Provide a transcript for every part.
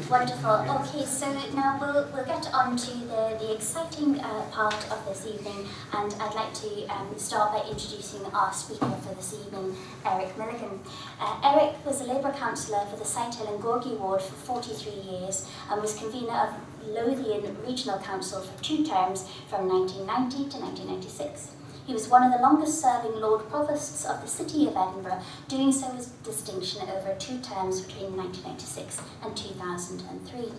Wonderful. Okay, so now we'll get on to the exciting part of this evening, and I'd like to start by introducing our speaker for this evening, Eric Milligan. Eric was a Labour Councillor for the Sighthill Gorgie ward for 43 years and was Convener of Lothian Regional Council for 2 terms from 1990 to 1996. He was one of the longest-serving Lord Provosts of the City of Edinburgh, doing so with distinction over 2 terms between 1996 and 2003.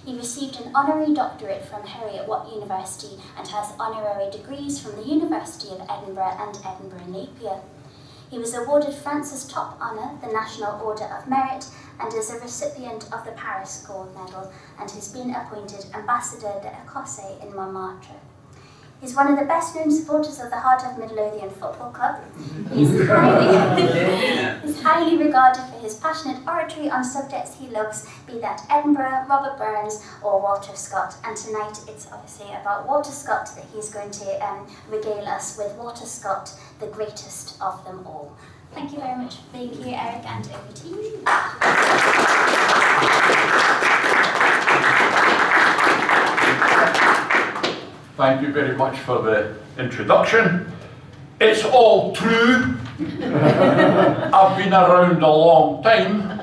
He received an Honorary Doctorate from Heriot-Watt University and has honorary degrees from the University of Edinburgh and Edinburgh Napier. He was awarded France's top honour, the National Order of Merit, and is a recipient of the Paris Gold Medal, and has been appointed Ambassador d'Ecosse in Montmartre. He's one of the best-known supporters of the Heart of Midlothian Football Club. He's highly regarded for his passionate oratory on subjects he loves, be that Edinburgh, Robert Burns or Walter Scott. And tonight it's obviously about Walter Scott that he's going to regale us with Walter Scott, the greatest of them all. Thank you very much for being here, Eric, and over to you. Thank you very much for the introduction. It's all true. I've been around a long time.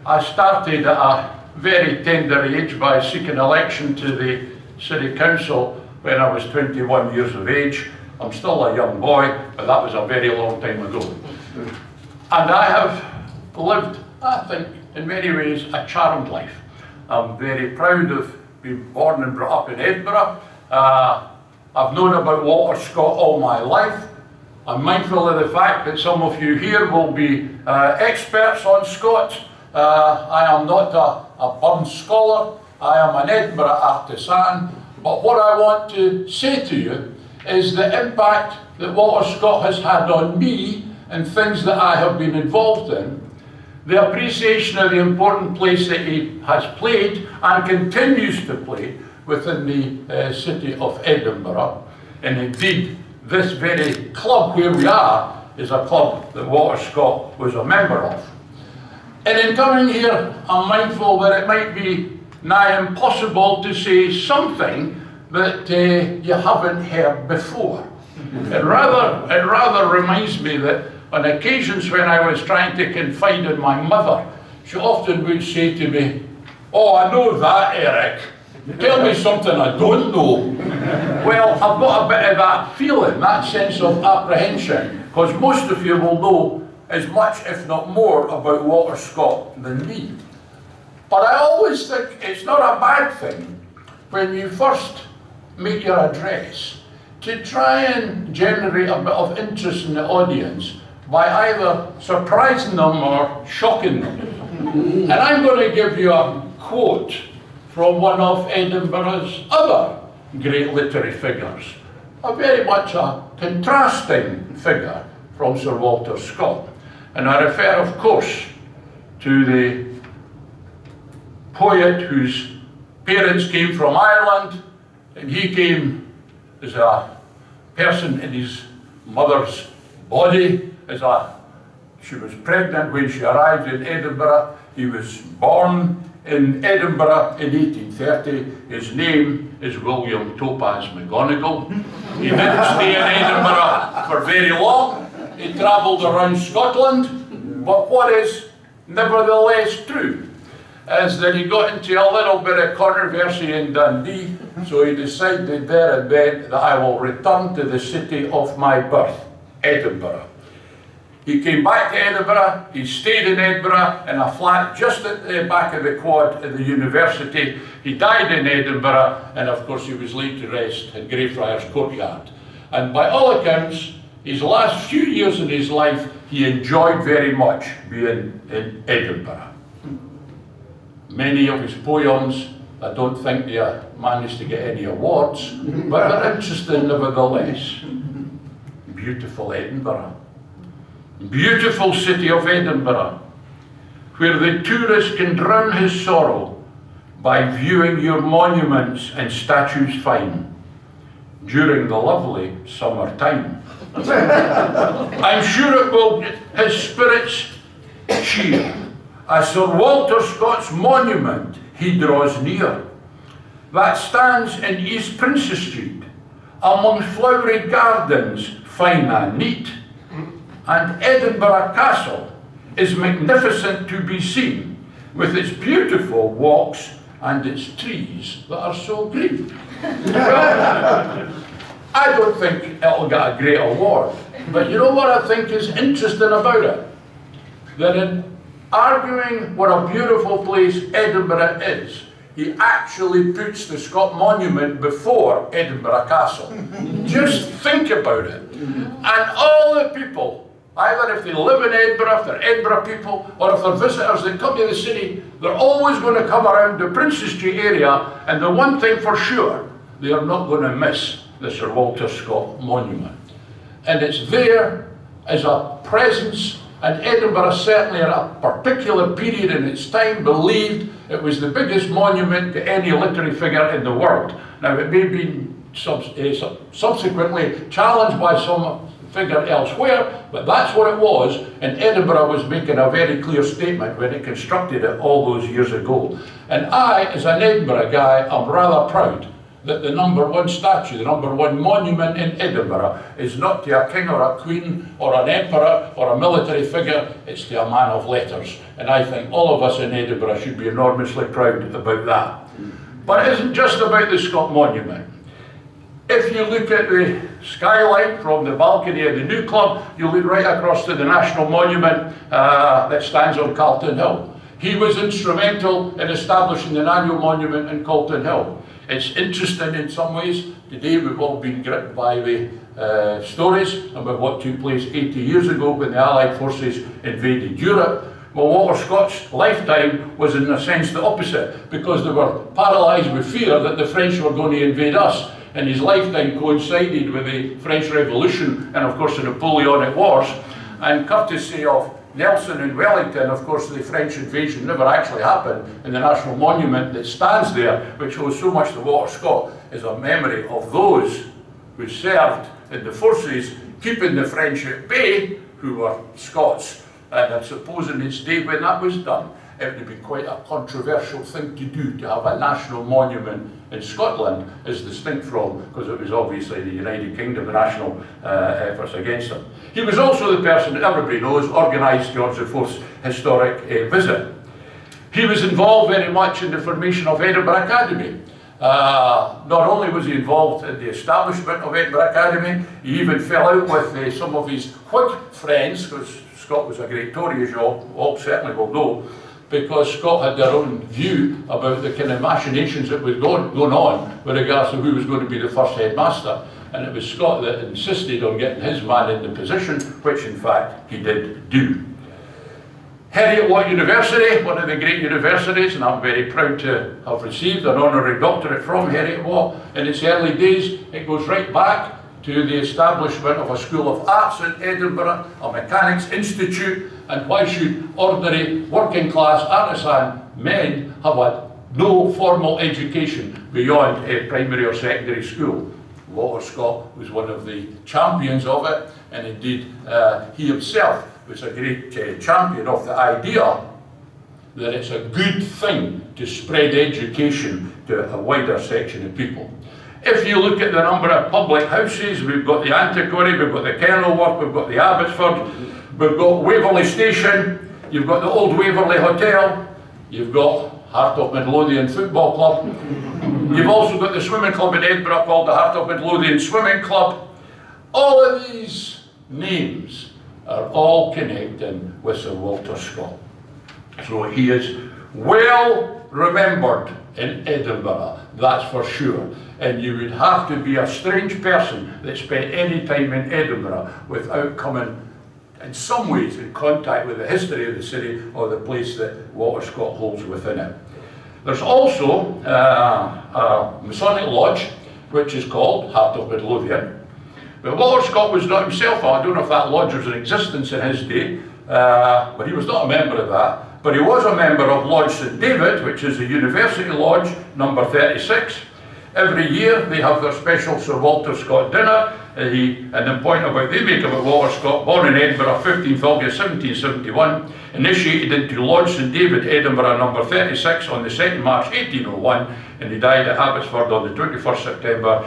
I started at a very tender age by seeking election to the City Council when I was 21 years of age. I'm still a young boy, but that was a very long time ago. And I have lived, I think, in many ways, a charmed life. I'm very proud of being born and brought up in Edinburgh. I've known about Walter Scott all my life. I'm mindful of the fact that some of you here will be experts on Scott. I am not a Burns scholar, I am an Edinburgh artisan, but what I want to say to you is the impact that Walter Scott has had on me and things that I have been involved in, the appreciation of the important place that he has played and continues to play within the City of Edinburgh. And indeed, this very club where we are is a club that Walter Scott was a member of. And in coming here, I'm mindful that it might be nigh impossible to say something that you haven't heard before. It rather reminds me that on occasions when I was trying to confide in my mother, she often would say to me, "Oh, I know that, Eric. Tell me something I don't know." Well, I've got a bit of that feeling, that sense of apprehension, because most of you will know as much, if not more, about Walter Scott than me. But I always think it's not a bad thing when you first make your address to try and generate a bit of interest in the audience by either surprising them or shocking them. And I'm going to give you a quote from one of Edinburgh's other great literary figures, a very much a contrasting figure from Sir Walter Scott. And I refer, of course, to the poet whose parents came from Ireland, and he came as a person in his mother's body, she was pregnant when she arrived in Edinburgh. He was born in Edinburgh in 1830. His name is William Topaz McGonagall. He didn't stay in Edinburgh for very long. He travelled around Scotland, but what is nevertheless true is that he got into a little bit of controversy in Dundee, so he decided there and then that I will return to the city of my birth, Edinburgh. He came back to Edinburgh, he stayed in Edinburgh in a flat just at the back of the quad at the university. He died in Edinburgh, and of course he was laid to rest in Greyfriars Courtyard. And by all accounts, his last few years in his life, he enjoyed very much being in Edinburgh. Many of his poems, I don't think they managed to get any awards, but they're interesting nevertheless. Beautiful Edinburgh. Beautiful city of Edinburgh, where the tourist can drown his sorrow by viewing your monuments and statues fine. during the lovely summertime. I'm sure it will get his spirits cheer as Sir Walter Scott's monument he draws near, that stands in East Princes Street, among flowery gardens fine and neat, and Edinburgh Castle is magnificent to be seen, with its beautiful walks and its trees that are so green. Well, I don't think it'll get a great award, but you know what I think is interesting about it? That in arguing what a beautiful place Edinburgh is, he actually puts the Scott Monument before Edinburgh Castle. Just think about it. And all the people, either if they live in Edinburgh, if they're Edinburgh people, or if they're visitors that come to the city, they're always going to come around the Princes Street area, and the one thing for sure, they are not going to miss the Sir Walter Scott Monument. And it's there as a presence, and Edinburgh certainly at a particular period in its time believed it was the biggest monument to any literary figure in the world. Now it may have been subsequently challenged by some figure elsewhere, but that's what it was, and Edinburgh was making a very clear statement when it constructed it all those years ago. And I, as an Edinburgh guy, am rather proud that the #1 statue, the #1 monument in Edinburgh is not to a king or a queen or an emperor or a military figure, it's to a man of letters. And I think all of us in Edinburgh should be enormously proud about that. But it isn't just about the Scott Monument. If you look at the skyline from the balcony of the New Club, you look right across to the National Monument that stands on Carlton Hill. He was instrumental in establishing the annual monument in Carlton Hill. It's interesting in some ways. Today we've all been gripped by the stories about what took place 80 years ago when the Allied forces invaded Europe. Well, Walter Scott's lifetime was in a sense the opposite, because they were paralysed with fear that the French were going to invade us. And his lifetime coincided with the French Revolution and of course the Napoleonic Wars. And courtesy of Nelson and Wellington, of course, the French invasion never actually happened, and the National Monument that stands there, which owes so much to Walter Scott, is a memory of those who served in the forces, keeping the French at bay, who were Scots. And I suppose in its day when that was done, it would have been quite a controversial thing to do, to have a national monument in Scotland, as distinct from, because it was obviously the United Kingdom, the national efforts against them. He was also the person that everybody knows organised George IV's historic visit. He was involved very much in the formation of Edinburgh Academy. Not only was he involved in the establishment of Edinburgh Academy, he even fell out with some of his Whig friends, because Scott was a great Tory, as you all certainly will know, because Scott had their own view about the kind of machinations that was going on with regards to who was going to be the first headmaster. And it was Scott that insisted on getting his man in the position, which in fact he did do. Heriot-Watt University, one of the great universities, and I'm very proud to have received an Honorary Doctorate from Heriot-Watt. In its early days, it goes right back to the establishment of a School of Arts in Edinburgh, a Mechanics Institute, and why should ordinary working class artisan men have no formal education beyond a primary or secondary school? Walter Scott was one of the champions of it, and indeed he himself was a great champion of the idea that it's a good thing to spread education to a wider section of people. If you look at the number of public houses, we've got the Antiquary, we've got the Kenilworth, we've got the Abbotsford, we've got Waverley Station, you've got the Old Waverley Hotel, you've got Heart of Midlothian Football Club, you've also got the swimming club in Edinburgh called the Heart of Midlothian Swimming Club. All of these names are all connecting with Sir Walter Scott. So he is well remembered in Edinburgh, that's for sure. And you would have to be a strange person that spent any time in Edinburgh without coming in some ways in contact with the history of the city or the place that Walter Scott holds within it. There's also a Masonic lodge which is called Heart of Midlothian. But Walter Scott was not himself, I don't know if that lodge was in existence in his day, but he was not a member of that. But he was a member of Lodge St David, which is a university lodge, number 36. Every year they have their special Sir Walter Scott dinner, and the point about they make about Walter Scott, born in Edinburgh, 15th August 1771, initiated into Lord St David, Edinburgh, number 36 on the 2nd March 1801, and he died at Abbotsford on the 21st September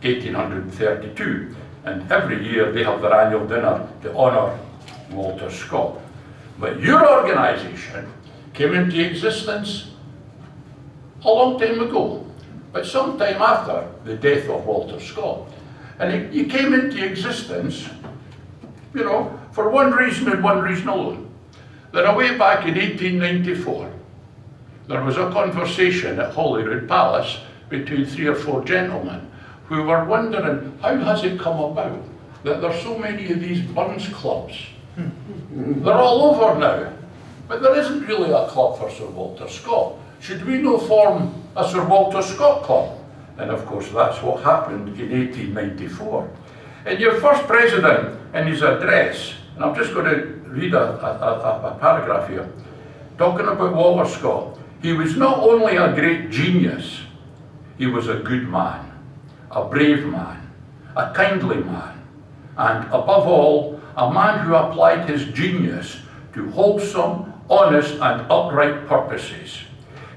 1832. And every year they have their annual dinner to honour Walter Scott. But your organisation came into existence a long time ago, but sometime after the death of Walter Scott. And he came into existence, you know, for one reason and one reason alone. That away back in 1894, there was a conversation at Holyrood Palace between 3 or 4 gentlemen who were wondering, how has it come about that there's so many of these Burns clubs? They're all over now, but there isn't really a club for Sir Walter Scott. Should we not form a Sir Walter Scott club? And of course that's what happened in 1894. And your first president, in his address, and I'm just going to read a paragraph here, talking about Walter Scott, he was not only a great genius, he was a good man, a brave man, a kindly man, and above all, a man who applied his genius to wholesome, honest and upright purposes.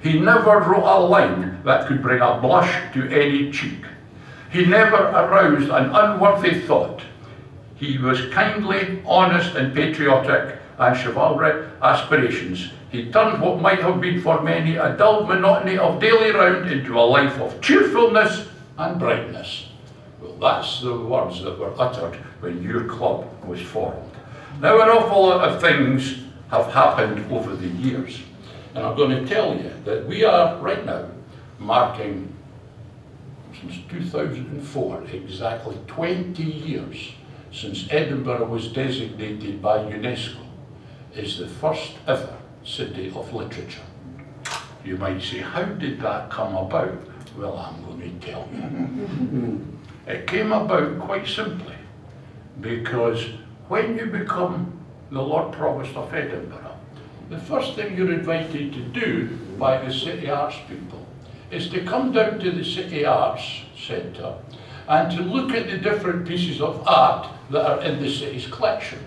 He never wrote a line that could bring a blush to any cheek. He never aroused an unworthy thought. He was kindly, honest and patriotic, and chivalric aspirations. He turned what might have been for many a dull monotony of daily round into a life of cheerfulness and brightness. Well, that's the words that were uttered when your club was formed. Now, an awful lot of things have happened over the years. And I'm going to tell you that we are right now marking, since 2004, exactly 20 years since Edinburgh was designated by UNESCO as the first ever city of literature. You might say, how did that come about? Well, I'm going to tell you. It came about quite simply because when you become the Lord Provost of Edinburgh, the first thing you're invited to do by the City Arts people is to come down to the City Arts Centre and to look at the different pieces of art that are in the city's collection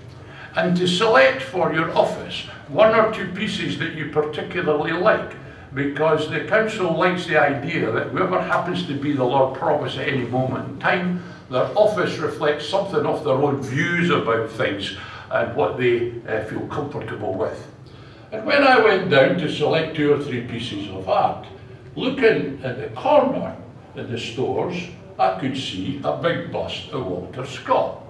and to select for your office 1 or 2 pieces that you particularly like, because the council likes the idea that whoever happens to be the Lord Provost at any moment in time, their office reflects something of their own views about things and what they feel comfortable with. And when I went down to select 2 or 3 pieces of art, looking at the corner in the stores, I could see a big bust of Walter Scott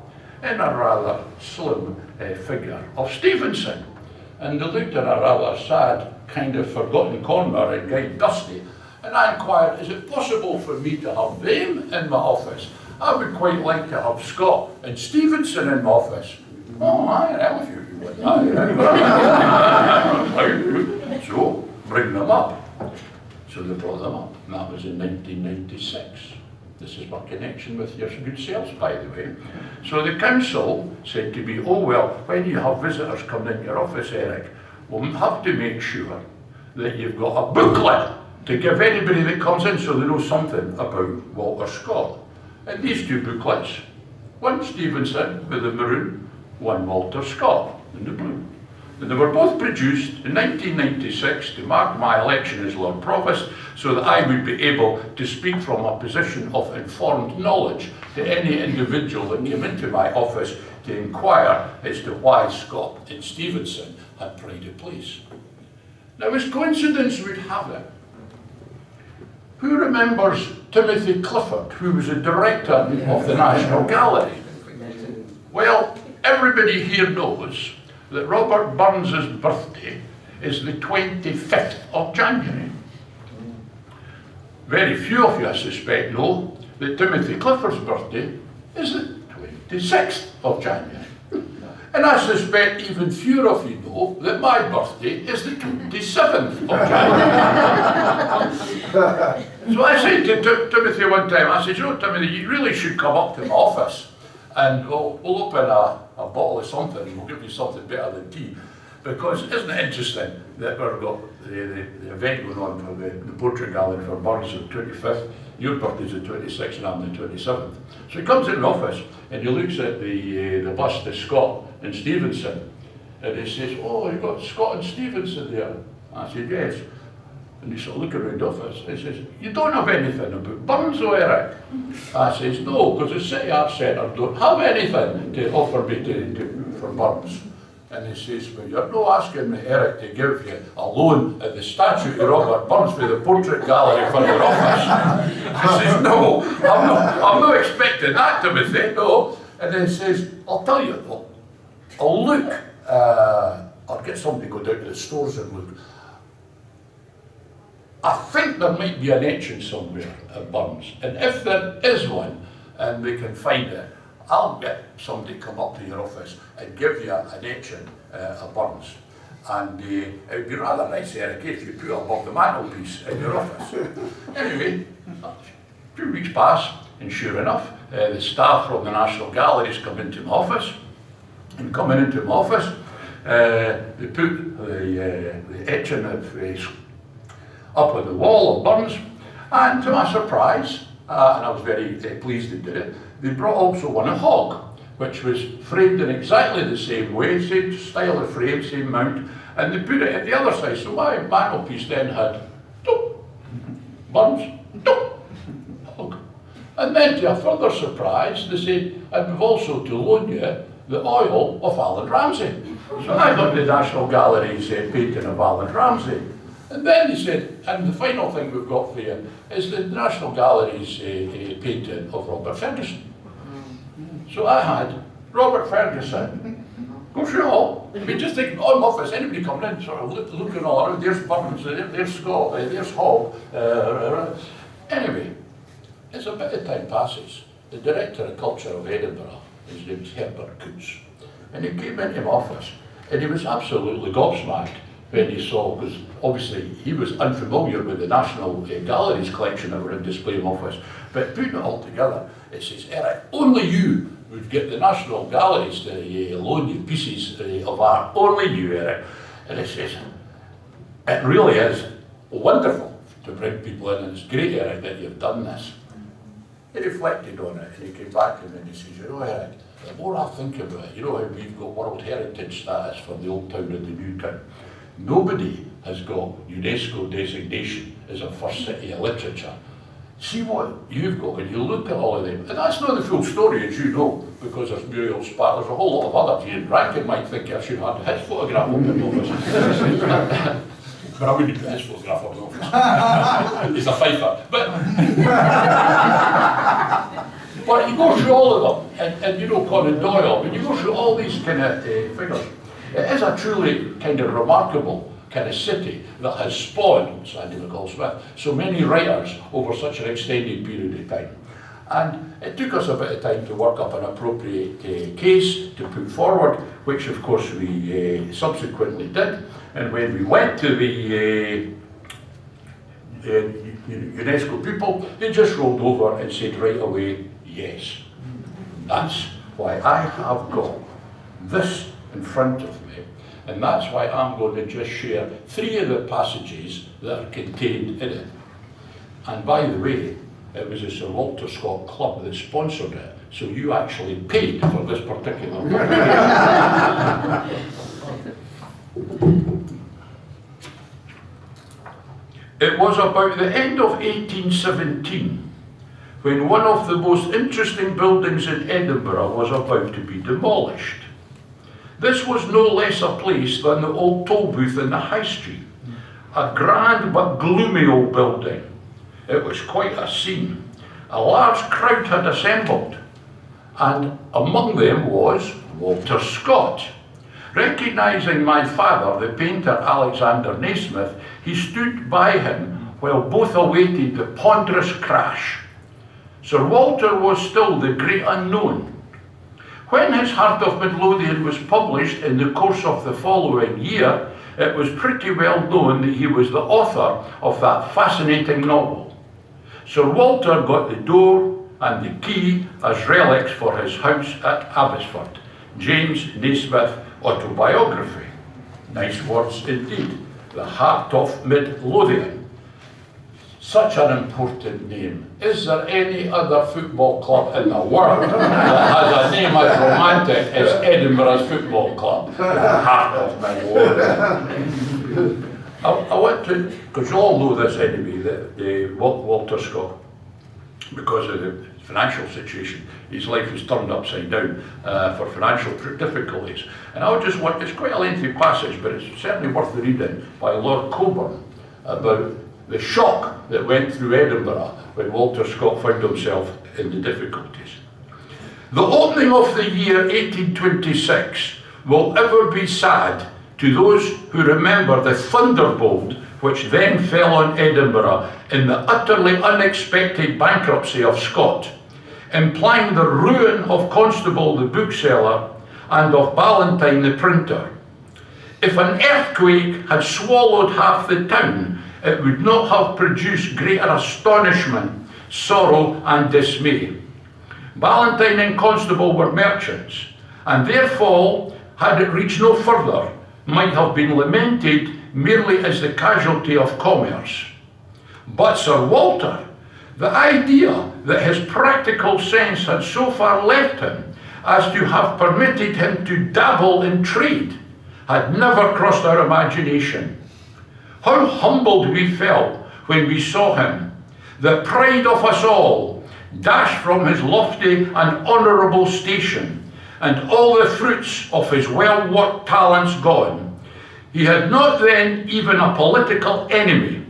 and a rather slim figure of Stevenson. And they looked at a rather sad, kind of forgotten corner in Guy Dusty, and I inquired, is it possible for me to have them in my office? I would quite like to have Scott and Stevenson in my office. Oh, I'll if you would. So, bring them up. So they brought them up, and that was in 1996. This is my connection with your good sales, by the way. So the council said to me, oh well, when you have visitors come in your office, Eric, we'll have to make sure that you've got a booklet to give anybody that comes in so they know something about Walter Scott. And these 2 booklets, one Stevenson with the maroon, one Walter Scott in the blue. And they were both produced in 1996 to mark my election as Lord Provost, so that I would be able to speak from a position of informed knowledge to any individual that came into my office to inquire as to why Scott and Stevenson had pride of place. Now, as coincidence would have it, who remembers Timothy Clifford, who was a director of the National Gallery? Well, everybody here knows that Robert Burns's birthday is the 25th of January. Very few of you, I suspect, know that Timothy Clifford's birthday is the 26th of January. And I suspect even fewer of you know that my birthday is the 27th of January. So I said to Timothy one time, I said, you know, Timothy, you really should come up to my office and we'll open a bottle of something and we'll give you something better than tea. Because isn't it interesting that we've got the event going on for the portrait gallery for Burns on the 25th, your birthday's the 26th and I'm the 27th. So he comes in the office and he looks at the bust of Scott and Stevenson and he says, oh, you've got Scott and Stevenson there. I said, yes. And he sort of looked around the office and he says, you don't have anything about Burns, though, Eric? I says, no, because the City Arts Centre don't have anything to offer me for Burns. And he says, well, you're not asking me, Eric, to give you a loan at the statue of Robert Burns for the portrait gallery for your office. I says, no, I'm not expecting that, Timothy, no. And then he says, I'll tell you though, I'll look, I'll get somebody to go down to the stores and look. I think there might be an etching somewhere at Burns, and if there is one, and we can find it, I'll get somebody to come up to your office and give you an etching of Burns. And it would be rather nice, Eric, if you put it above the mantelpiece in your office. Anyway, a few weeks pass, and sure enough, the staff from the National Galleries come into my office, and coming into my office, they put the etching of up on the wall of Burns, and to my surprise, and I was very pleased they did it, they brought also one of Hogg, which was framed in exactly the same way, same style of frame, same mount, and they put it at the other side. So my mantelpiece then had Burns, Hogg. And then to a further surprise, they said, and we've also to loan you the oil of Alan Ramsay. So I got the National Gallery's painting of Alan Ramsay. And then he said, and the final thing we've got for you is the National Gallery's painting of Robert Ferguson. So I had Robert Ferguson, go through it all. I mean, just think, on my office, anybody coming in, sort of looking all around, there's Burns, there's Scott, there's Hogg. Anyway, as a bit of time passes, the Director of Culture of Edinburgh, his name's Herbert Coots, and he came into my office, and he was absolutely gobsmacked when he saw, because obviously he was unfamiliar with the National Galleries collection that were in display in my office, but putting it all together, it says, Eric, only you would get the National Galleries to loan you pieces of art, only you, Eric. And it says, it really is wonderful to bring people in, and it's great, Eric, that you've done this. He reflected on it, and he came back to me and he says, you know, Eric, the more I think about it, you know how we've got World Heritage status for the old town and the new town. Nobody has got UNESCO designation as a first city of literature. See what you've got, and you look at all of them, and that's not the full story, as you know, because there's Muriel Spark, there's a whole lot of others. Ian Rankin might think I should have his photograph up in the office. But I wouldn't put his photograph up in the office. He's a fifer. But you go through all of them, and you know Conan Doyle, when you go through all these kind of figures, it is a truly kind of remarkable kind of city that has spawned, Sandy McCall-Smith, so many writers over such an extended period of time. And it took us a bit of time to work up an appropriate case to put forward, which of course we subsequently did. And when we went to the UNESCO people, they just rolled over and said right away, yes. That's why I have got this in front of me, and that's why I'm going to just share 3 of the passages that are contained in it. And by the way, it was the Sir Walter Scott Club that sponsored it, so you actually paid for this particular It was about the end of 1817 when one of the most interesting buildings in Edinburgh was about to be demolished. This was no less a place than the old toll booth in the High Street, a grand but gloomy old building. It was quite a scene. A large crowd had assembled, and among them was Walter Scott. Recognising my father, the painter Alexander Naismith, he stood by him while both awaited the ponderous crash. Sir Walter was still the great unknown. When his Heart of Midlothian was published in the course of the following year, it was pretty well known that he was the author of that fascinating novel. Sir Walter got the door and the key as relics for his house at Abbotsford, James Naismith Autobiography. Nice words indeed. The heart of Midlothian. Such an important name. Is there any other football club in the world that has a name as romantic as Edinburgh's football club? The heart of Midlothian. I want to, because you all know this anyway, the Walter Scott, because of the financial situation, his life was turned upside down for financial difficulties. And I would just want, it's quite a lengthy passage, but it's certainly worth the reading, by Lord Coburn, about the shock that went through Edinburgh when Walter Scott found himself in the difficulties. The opening of the year 1826 will ever be sad to those who remember the thunderbolt which then fell on Edinburgh in the utterly unexpected bankruptcy of Scott, implying the ruin of Constable the bookseller and of Ballantyne the printer. If an earthquake had swallowed half the town, it would not have produced greater astonishment, sorrow and dismay. Ballantyne and Constable were merchants, and their fall, had it reached no further, might have been lamented merely as the casualty of commerce. But Sir Walter, the idea that his practical sense had so far left him as to have permitted him to dabble in trade, had never crossed our imagination. How humbled we felt when we saw him, the pride of us all, dashed from his lofty and honourable station, and all the fruits of his well-worked talents gone. He had not then even a political enemy.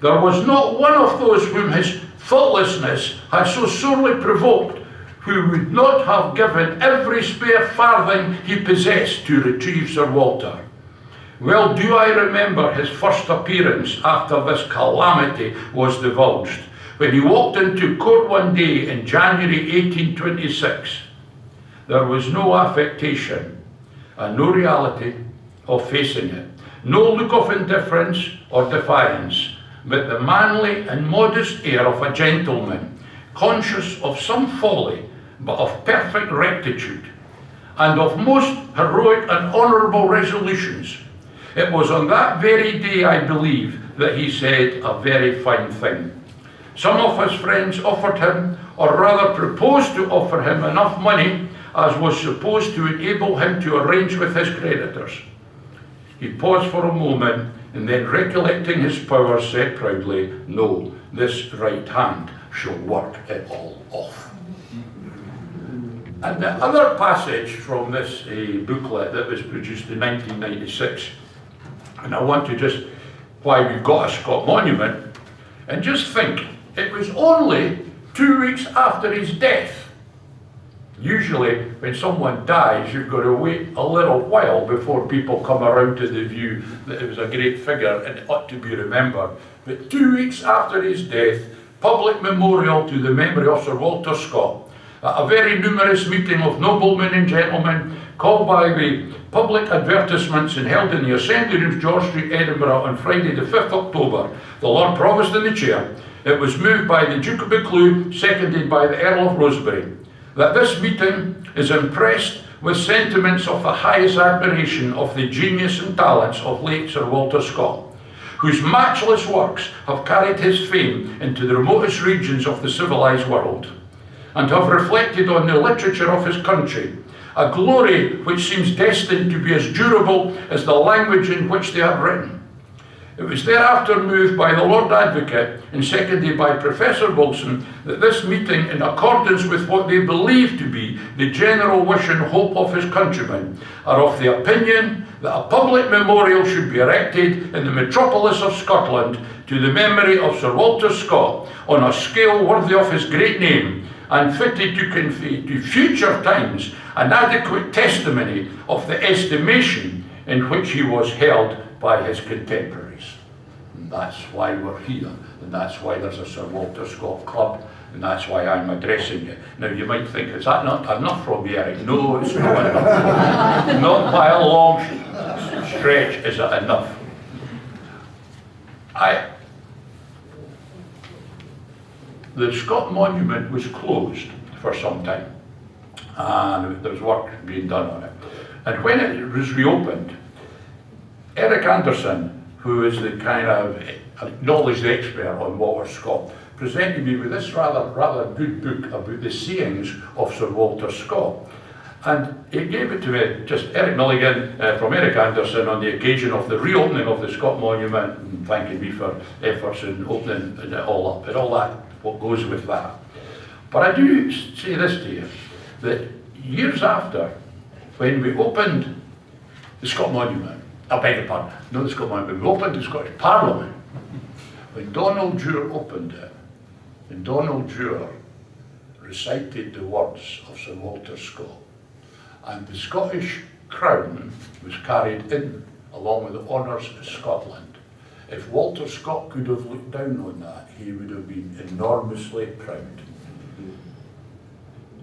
There was not one of those whom his thoughtlessness had so sorely provoked who would not have given every spare farthing he possessed to retrieve Sir Walter. Well do I remember his first appearance after this calamity was divulged, when he walked into court one day in January 1826. There was no affectation and no reality of facing it, no look of indifference or defiance, but the manly and modest air of a gentleman, conscious of some folly, but of perfect rectitude, and of most heroic and honourable resolutions. It was on that very day, I believe, that he said a very fine thing. Some of his friends offered him, or rather proposed to offer him, enough money as was supposed to enable him to arrange with his creditors. He paused for a moment, and then recollecting his powers said proudly, "No, this right hand shall work it all off." And the other passage from this booklet that was produced in 1996, and I want to just, why we've got a Scott monument, and just think, it was only 2 weeks after his death. Usually, when someone dies, you've got to wait a little while before people come around to the view that it was a great figure and it ought to be remembered. But 2 weeks after his death, public memorial to the memory of Sir Walter Scott, at a very numerous meeting of noblemen and gentlemen, called by the public advertisements and held in the Assembly Rooms, George Street, Edinburgh, on Friday the 5th October, the Lord Provost in the chair. It was moved by the Duke of Buccleuch, seconded by the Earl of Rosebery, that this meeting is impressed with sentiments of the highest admiration of the genius and talents of late Sir Walter Scott, whose matchless works have carried his fame into the remotest regions of the civilised world, and have reflected on the literature of his country, a glory which seems destined to be as durable as the language in which they are written. It was thereafter moved by the Lord Advocate and seconded by Professor Wilson that this meeting, in accordance with what they believe to be the general wish and hope of his countrymen, are of the opinion that a public memorial should be erected in the metropolis of Scotland to the memory of Sir Walter Scott on a scale worthy of his great name, and fitted to convey to future times an adequate testimony of the estimation in which he was held by his contemporaries. And that's why we're here, and that's why there's a Sir Walter Scott Club, and that's why I'm addressing you. Now you might think, is that not enough from you, Eric? No, it's not enough. Not by a long stretch is it enough. The Scott Monument was closed for some time, and there was work being done on it. And when it was reopened, Eric Anderson, who is the kind of acknowledged expert on Walter Scott, presented me with this rather good book about the sayings of Sir Walter Scott. And he gave it to me, just Eric Milligan from Eric Anderson, on the occasion of the reopening of the Scott Monument, and thanking me for efforts in opening it all up, and all that, what goes with that. But I do say this to you, that years after, when we opened the Scott Monument, I beg your pardon, not the Scott Monument, we opened the Scottish Parliament, when Donald Dewar opened it, and Donald Dewar recited the words of Sir Walter Scott, and the Scottish crown was carried in along with the honours of Scotland. If Walter Scott could have looked down on that, he would have been enormously proud.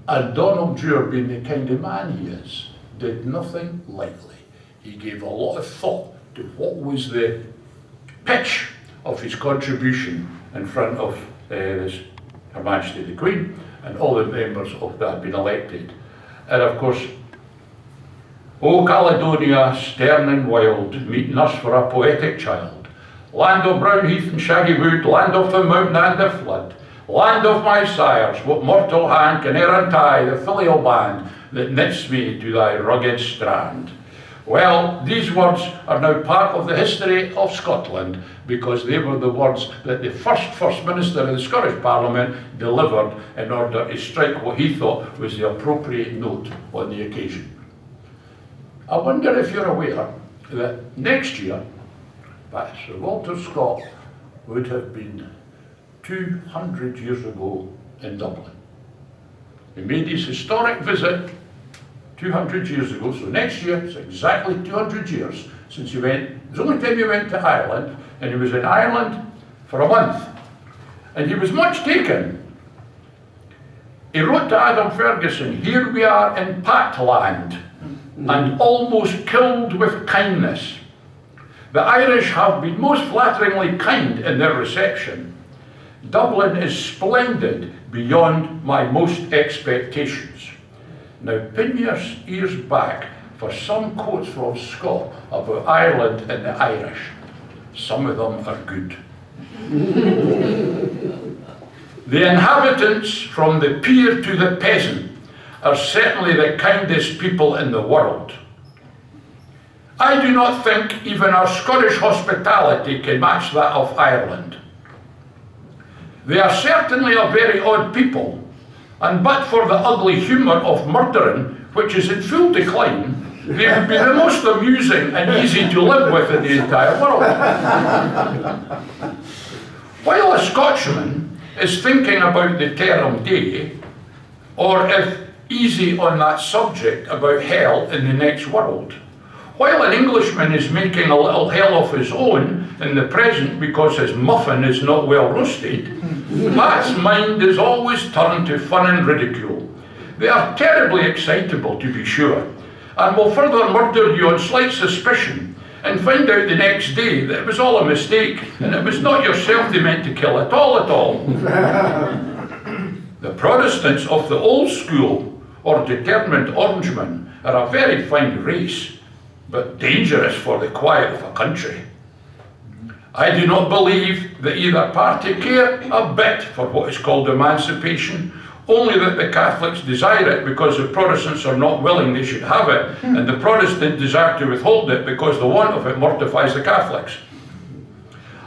And Donald Dewar, being the kind of man he is, did nothing lightly. He gave a lot of thought to what was the pitch of his contribution in front of Her Majesty the Queen and all the members of that had been elected. And of course, O Caledonia, stern and wild, meet us for a poetic child. Land of brown heath and shaggy wood, land of the mountain and the flood, land of my sires, what mortal hand can e'er untie the filial band that knits me to thy rugged strand? Well, these words are now part of the history of Scotland, because they were the words that the First Minister of the Scottish Parliament delivered in order to strike what he thought was the appropriate note on the occasion. I wonder if you're aware that next year, Sir Walter Scott would have been 200 years ago in Dublin. He made his historic visit 200 years ago, so next year it's exactly 200 years since he went. It was the only time he went to Ireland, and he was in Ireland for a month. And he was much taken. He wrote to Adam Ferguson, "Here we are in Pact land, and almost killed with kindness. The Irish have been most flatteringly kind in their reception. Dublin is splendid beyond my most expectations." Now pin your ears back for some quotes from Scott about Ireland and the Irish. Some of them are good. "The inhabitants, from the peer to the peasant, are certainly the kindest people in the world. I do not think even our Scottish hospitality can match that of Ireland. They are certainly a very odd people, and but for the ugly humour of murdering, which is in full decline, they would be the most amusing and easy to live with in the entire world. While a Scotchman is thinking about the term day, or if easy on that subject about hell in the next world, while an Englishman is making a little hell of his own in the present because his muffin is not well roasted, Pat's mind is always turned to fun and ridicule. They are terribly excitable, to be sure, and will further murder you on slight suspicion and find out the next day that it was all a mistake and it was not yourself they meant to kill at all. The Protestants of the old school, or determined Orangemen, are a very fine race, but dangerous for the quiet of a country. I do not believe that either party care a bit for what is called emancipation, only that the Catholics desire it because the Protestants are not willing they should have it, and the Protestants desire to withhold it because the want of it mortifies the Catholics.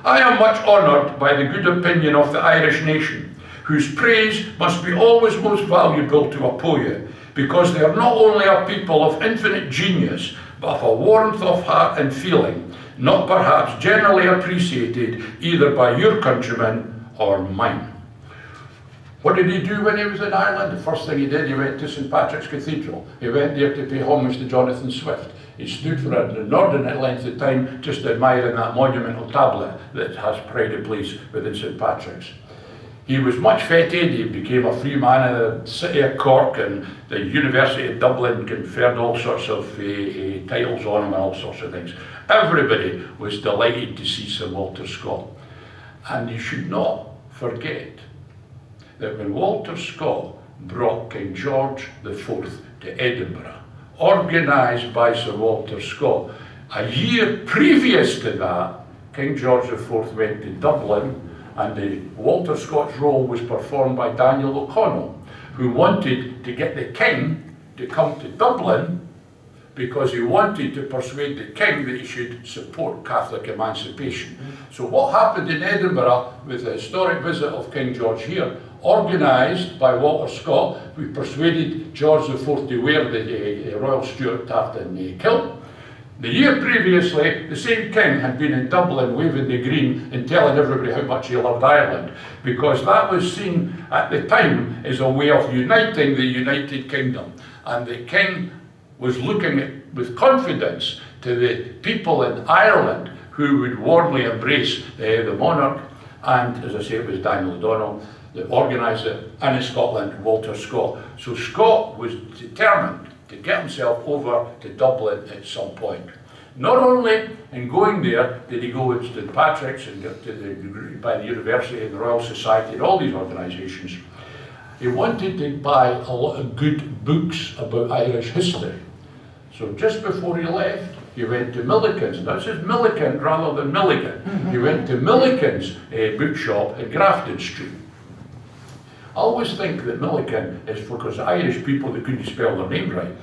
I am much honoured by the good opinion of the Irish nation, whose praise must be always most valuable to a poet, because they are not only a people of infinite genius, but of a warmth of heart and feeling, not perhaps generally appreciated either by your countrymen or mine. What did he do when he was in Ireland? The first thing he did, he went to St Patrick's Cathedral. He went there to pay homage to Jonathan Swift. He stood for an inordinate length of time just admiring that monumental tablet that has pride of place within St Patrick's. He was much feted. He became a free man in the City of Cork, and the University of Dublin conferred all sorts of titles on him and all sorts of things. Everybody was delighted to see Sir Walter Scott. And you should not forget that when Walter Scott brought King George IV to Edinburgh, organised by Sir Walter Scott, A year previous to that, King George IV went to Dublin, and the Walter Scott's role was performed by Daniel O'Connell, who wanted to get the king to come to Dublin because he wanted to persuade the king that he should support Catholic emancipation. So what happened in Edinburgh with the historic visit of King George here, organised by Walter Scott, who persuaded George IV to wear the Royal Stuart tartan kilt. The year previously, the same king had been in Dublin waving the green and telling everybody how much he loved Ireland, because that was seen at the time as a way of uniting the United Kingdom. And the king was looking with confidence to the people in Ireland who would warmly embrace the monarch. And as I say, it was Daniel O'Donnell that organised it, and in Scotland, Walter Scott. So Scott was determined to get himself over to Dublin at some point. Not only in going there did he go to St Patrick's and get to by the University and the Royal Society and all these organisations. He wanted to buy a lot of good books about Irish history. So just before he left, he went to Milligan's. Now it says Milligan rather than Milligan. He went to Milligan's bookshop in Grafton Street. I always think that Milligan is because Irish people that couldn't spell their name right.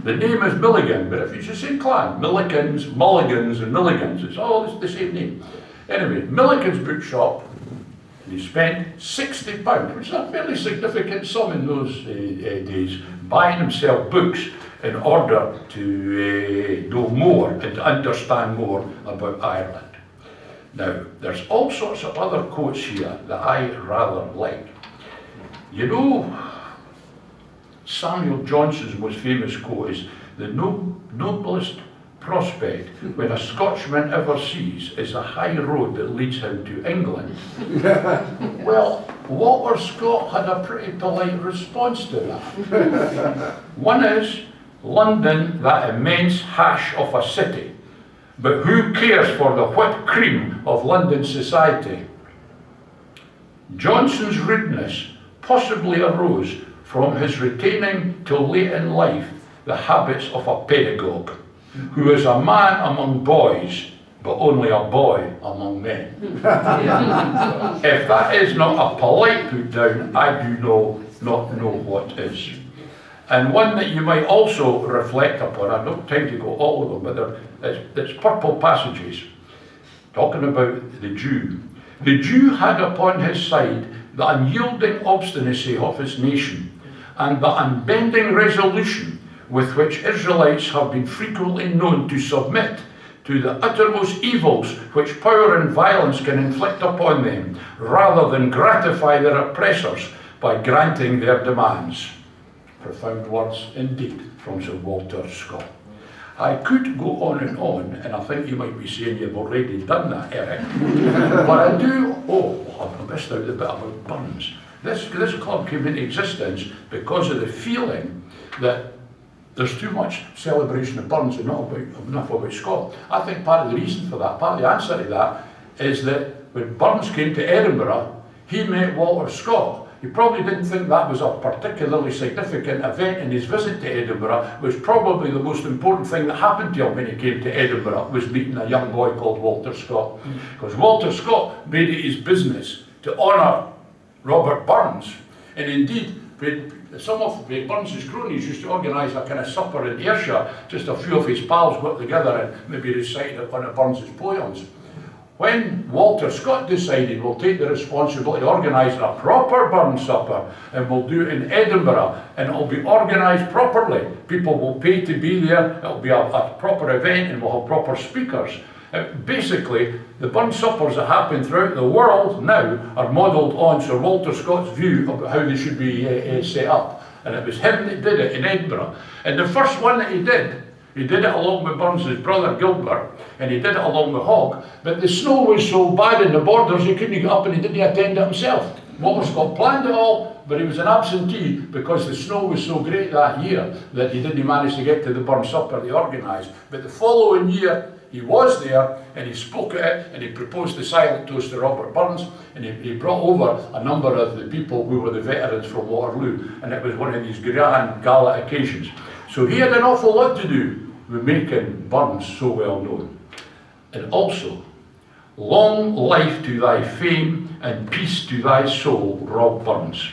The name is Milligan, but if it's the same clan, Milligans, Mulligans and Milligans, it's all the same name. Anyway, Milligan's bookshop, and he spent £60, which is a fairly significant sum in those days, buying himself books in order to know more and to understand more about Ireland. Now, there's all sorts of other quotes here that I rather like. You know, Samuel Johnson's most famous quote is, "The noblest prospect when a Scotchman ever sees is a high road that leads him to England." Well, Walter Scott had a pretty polite response to that. One is, London, that immense hash of a city, but who cares for the whipped cream of London society? Johnson's rudeness possibly arose from his retaining till late in life the habits of a pedagogue, who is a man among boys, but only a boy among men. If that is not a polite put down, I do not know what is. And one that you might also reflect upon, I don't time to go all of them, but there's purple passages, talking about the Jew. The Jew had upon his side the unyielding obstinacy of his nation, and the unbending resolution with which Israelites have been frequently known to submit to the uttermost evils which power and violence can inflict upon them, rather than gratify their oppressors by granting their demands. Profound words indeed from Sir Walter Scott. I could go on, and I think you might be saying you've already done that, Eric. But I do, I missed out the bit about Burns. This club came into existence because of the feeling that there's too much celebration of Burns and not enough about Scott. I think part of the reason for that, part of the answer to that, is that when Burns came to Edinburgh, he met Walter Scott. He probably didn't think that was a particularly significant event, and his visit to Edinburgh was probably the most important thing that happened to him when he came to Edinburgh, was meeting a young boy called Walter Scott. Because Walter Scott made it his business to honour Robert Burns, and indeed some of Burns's cronies used to organise a kind of supper in Ayrshire. Just a few of his pals got together and maybe recited one of Burns's poems. When Walter Scott decided we'll take the responsibility of organising a proper Burns supper, and we'll do it in Edinburgh, and it'll be organised properly. People will pay to be there, it'll be a proper event, and we'll have proper speakers. Basically, the Burns suppers that happen throughout the world now are modelled on Sir Walter Scott's view about how they should be set up. And it was him that did it in Edinburgh. And the first one that he did it along with Burns' brother Gilbert, and he did it along with Hogg, but the snow was so bad in the borders he couldn't get up and he didn't attend it himself. Walter Scott planned it all, but he was an absentee because the snow was so great that year that he didn't manage to get to the Burns supper they organised. But the following year he was there, and he spoke at it, and he proposed the silent toast to Robert Burns, and he brought over a number of the people who were the veterans from Waterloo, and it was one of these grand gala occasions. So he had an awful lot to do with making Burns so well known. And also, long life to thy fame and peace to thy soul, Rob Burns.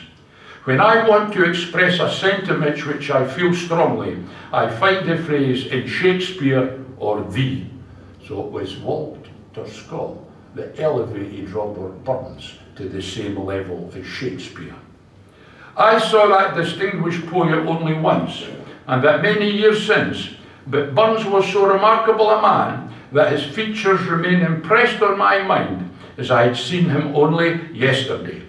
When I want to express a sentiment which I feel strongly, I find the phrase in Shakespeare or thee. So it was Walter Scott that elevated Robert Burns to the same level as Shakespeare. I saw that distinguished poet only once, and that many years since, but Burns was so remarkable a man that his features remain impressed on my mind as I had seen him only yesterday.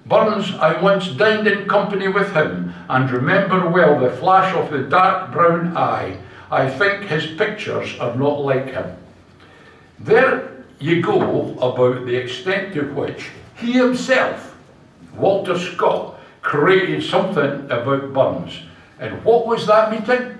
Burns, I once dined in company with him and remember well the flash of the dark brown eye. I think his pictures are not like him. There you go about the extent to which he himself, Walter Scott, created something about Burns. And what was that meeting?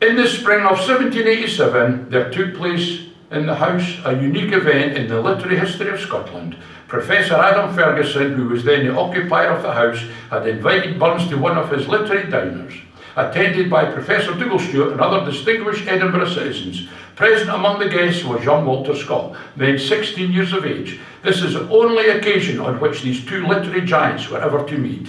In the spring of 1787, there took place in the house a unique event in the literary history of Scotland. Professor Adam Ferguson, who was then the occupier of the house, had invited Burns to one of his literary diners, attended by Professor Dougal Stewart and other distinguished Edinburgh citizens. Present among the guests was young Walter Scott, then 16 years of age. This is the only occasion on which these two literary giants were ever to meet.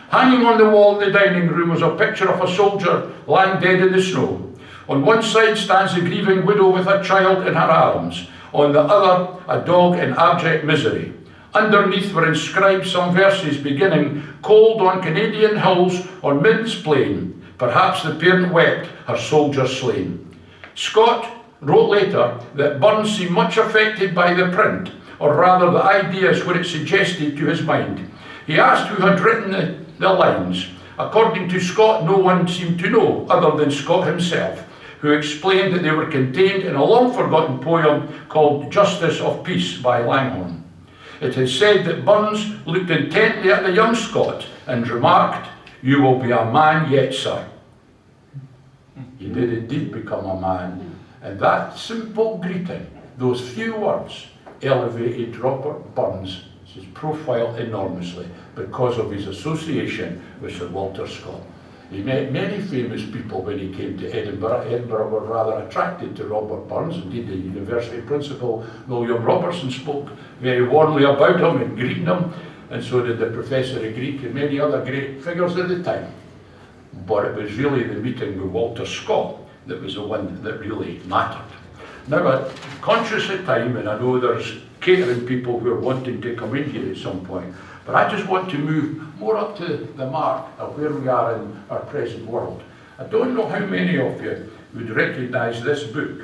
Hanging on the wall in the dining room was a picture of a soldier lying dead in the snow. On one side stands a grieving widow with a child in her arms. On the other, a dog in abject misery. Underneath were inscribed some verses beginning, "Cold on Canadian hills, on Midden's plain, perhaps the parent wept, her soldier slain." Scott wrote later that Burns seemed much affected by the print, or rather the ideas which it suggested to his mind. He asked who had written the lines. According to Scott, no one seemed to know other than Scott himself, who explained that they were contained in a long-forgotten poem called Justice of Peace by Langhorne. It is said that Burns looked intently at the young Scot and remarked, "You will be a man yet, sir." He did indeed become a man, and that simple greeting, those few words, elevated Robert Burns' profile enormously because of his association with Sir Walter Scott. He met many famous people when he came to Edinburgh. Edinburgh were rather attracted to Robert Burns. Indeed, the university principal, William Robertson, spoke very warmly about him and greeted him, and so did the professor of Greek and many other great figures at the time. But it was really the meeting with Walter Scott that was the one that really mattered. Now, I'm conscious of time, and I know there's catering people who are wanting to come in here at some point, but I just want to move more up to the mark of where we are in our present world. I don't know how many of you would recognise this book.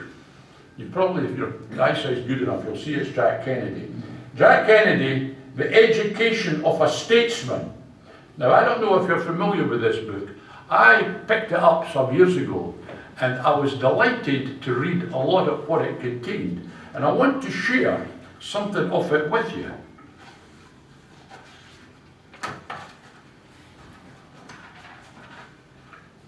You probably, if your eyesight's good enough, you'll see it's Jack Kennedy. Jack Kennedy, The Education of a Statesman. Now, I don't know if you're familiar with this book. I picked it up some years ago, and I was delighted to read a lot of what it contained. And I want to share something of it with you.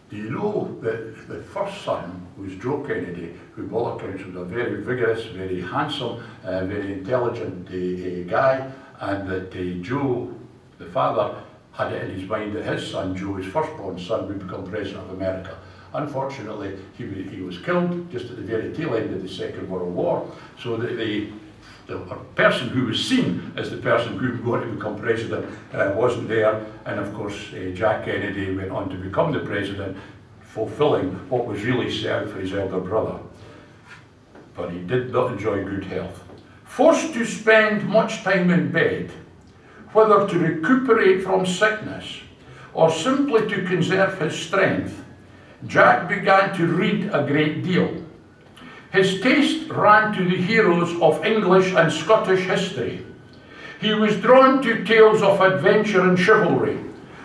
Do you know that the first son was Joe Kennedy, who by all accounts was a very vigorous, very handsome, very intelligent guy, and that Joe, the father, had it in his mind that his son, Joe, his firstborn son, would become President of America. Unfortunately, he was killed just at the very tail end of the Second World War, so that the person who was seen as the person who was going to become president wasn't there, and of course Jack Kennedy went on to become the president, fulfilling what was really set out for his elder brother. But he did not enjoy good health. Forced to spend much time in bed, whether to recuperate from sickness or simply to conserve his strength, Jack began to read a great deal. His taste ran to the heroes of English and Scottish history. He was drawn to tales of adventure and chivalry,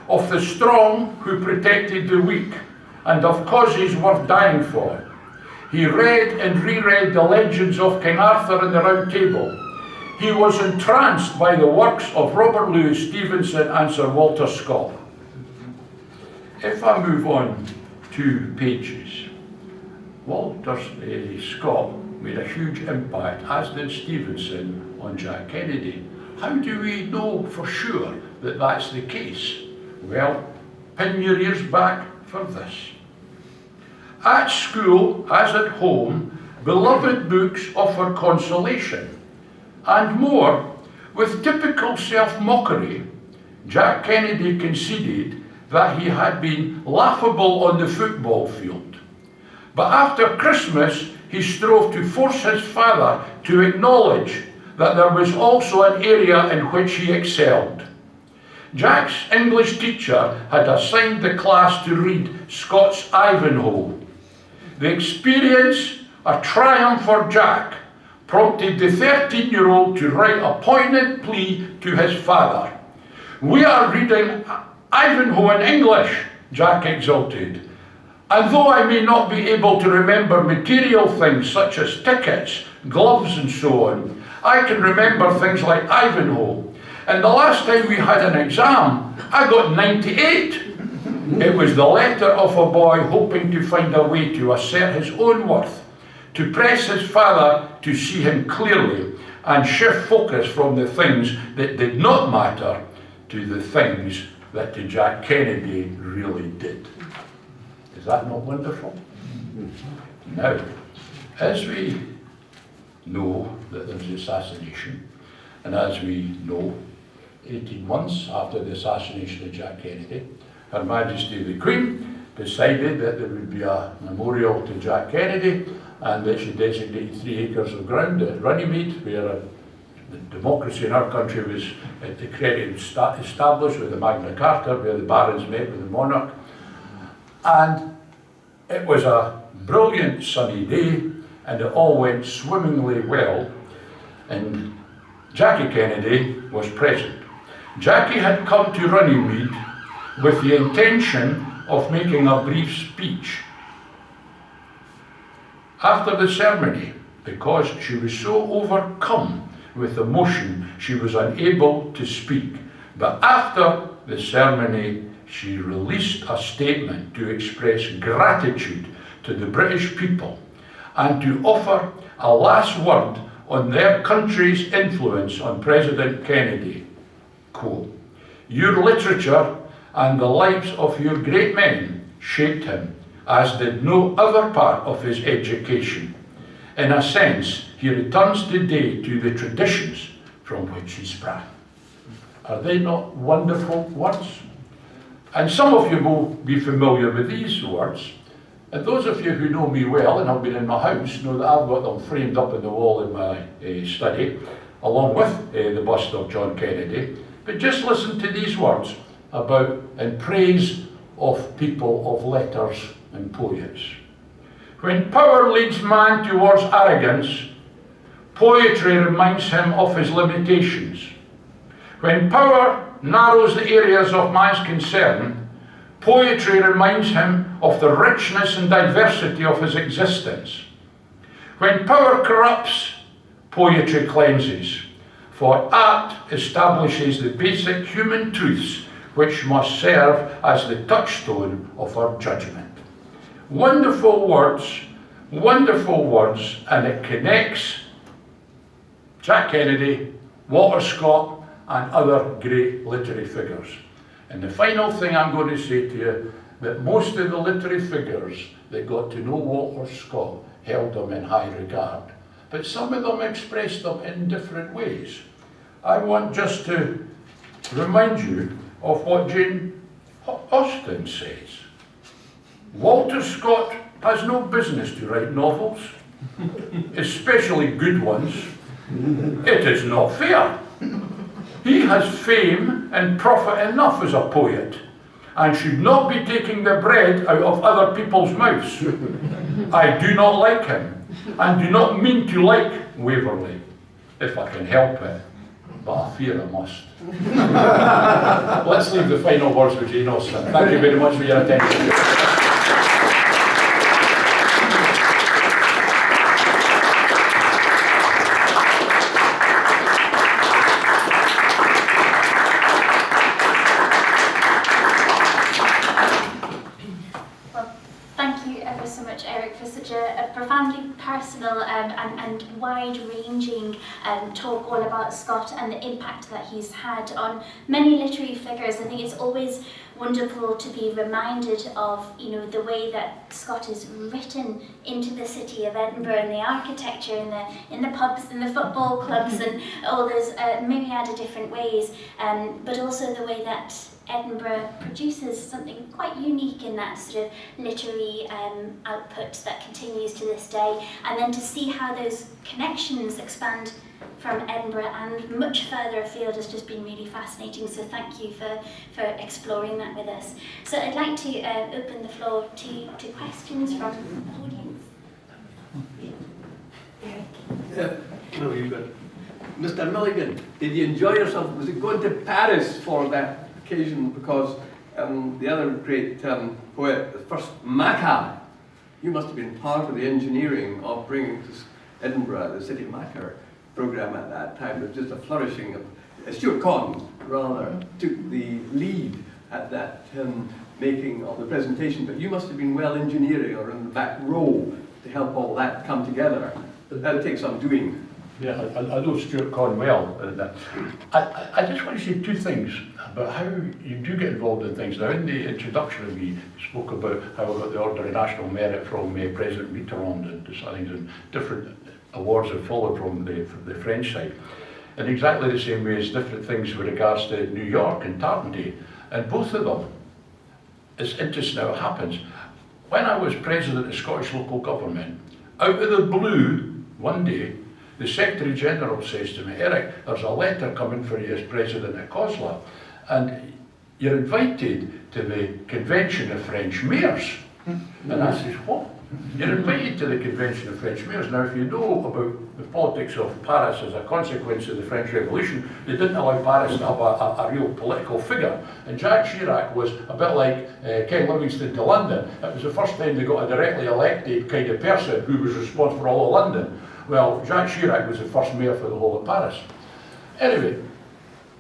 of the strong who protected the weak, and of causes worth dying for. He read and reread the legends of King Arthur and the Round Table. He was entranced by the works of Robert Louis Stevenson and Sir Walter Scott. If I move on 2 pages, Walter Scott made a huge impact, as did Stevenson, on Jack Kennedy. How do we know for sure that that's the case? Well, pin your ears back for this. At school, as at home, beloved books offer consolation. And more, with typical self-mockery, Jack Kennedy conceded that he had been laughable on the football field. But after Christmas, he strove to force his father to acknowledge that there was also an area in which he excelled. Jack's English teacher had assigned the class to read Scott's Ivanhoe. The experience, a triumph for Jack, prompted the 13-year-old to write a poignant plea to his father. "We are reading Ivanhoe in English," Jack exulted. "And though I may not be able to remember material things such as tickets, gloves and so on, I can remember things like Ivanhoe. And the last time we had an exam, I got 98. It was the letter of a boy hoping to find a way to assert his own worth, to press his father to see him clearly and shift focus from the things that did not matter to the things that to Jack Kennedy really did." Is that not wonderful? Now, as we know that there was the assassination, and as we know, 18 months after the assassination of Jack Kennedy, Her Majesty the Queen decided that there would be a memorial to Jack Kennedy, and that she designated 3 acres of ground at Runnymede, where the democracy in our country was established with the Magna Carta, where the barons met with the monarch. And it was a brilliant sunny day, and it all went swimmingly well, and Jackie Kennedy was present. Jackie had come to Runnymede with the intention of making a brief speech. After the ceremony, because she was so overcome with emotion, she was unable to speak. But after the ceremony, she released a statement to express gratitude to the British people and to offer a last word on their country's influence on President Kennedy. Quote, "Your literature and the lives of your great men shaped him, as did no other part of his education. In a sense, he returns today to the traditions from which he sprang." Are they not wonderful words? And some of you will be familiar with these words. And those of you who know me well and have been in my house know that I've got them framed up in the wall in my study, along with the bust of John Kennedy. But just listen to these words about in praise of people of letters and poets. "When power leads man towards arrogance, poetry reminds him of his limitations. When power narrows the areas of man's concern, poetry reminds him of the richness and diversity of his existence. When power corrupts, poetry cleanses, for art establishes the basic human truths which must serve as the touchstone of our judgment." Wonderful words, and it connects Jack Kennedy, Walter Scott, and other great literary figures. And the final thing I'm going to say to you, that most of the literary figures that got to know Walter Scott held him in high regard, but some of them expressed them in different ways. I want just to remind you of what Jane Austen says. "Walter Scott has no business to write novels, especially good ones. It is not fair. He has fame and profit enough as a poet, and should not be taking the bread out of other people's mouths. I do not like him, and do not mean to like Waverley, if I can help it, but I fear I must." Let's leave the final words with Jane Austen. Thank you very much for your attention. Profoundly personal and wide-ranging talk all about Scott and the impact that he's had on many literary figures. I think it's always wonderful to be reminded of, you know, the way that Scott is written into the city of Edinburgh, and the architecture, in the pubs, and the football clubs, and all those myriad of different ways, but also the way that Edinburgh produces something quite unique in that sort of literary output that continues to this day, and then to see how those connections expand from Edinburgh and much further afield has just been really fascinating. So thank you for exploring that with us. So I'd like to open the floor to questions from the audience. Eric? No, you got Mr. Milligan, did you enjoy yourself? Was it going to Paris for that occasion? Because the other great poet, the first Maca, you must have been part of the engineering of bringing to Edinburgh the City Maca programme at that time. It was just a flourishing of Stuart Conn, rather, took the lead at that making of the presentation, but you must have been well engineering or in the back row to help all that come together. But that'll take some doing. Yeah, I know Stuart Conn well. I just want to say two things about how you do get involved in things. Now, in the introduction, we spoke about how I got the Order of National Merit from President Mitterrand, and things, and different awards have followed from the French side. In exactly the same way as different things with regards to New York and Tartandy. And both of them, it's interesting how it happens. When I was president of Scottish local government, out of the blue, one day, the Secretary General says to me, Eric, there's a letter coming for you as president of COSLA, and you're invited to the Convention of French Mayors. And I says, what? You're invited to the Convention of French Mayors. Now, if you know about the politics of Paris as a consequence of the French Revolution, they didn't allow Paris to have a real political figure. And Jacques Chirac was a bit like Ken Livingstone to London. It was the first time they got a directly elected kind of person who was responsible for all of London. Well, Jacques Chirac was the first mayor for the whole of Paris. Anyway,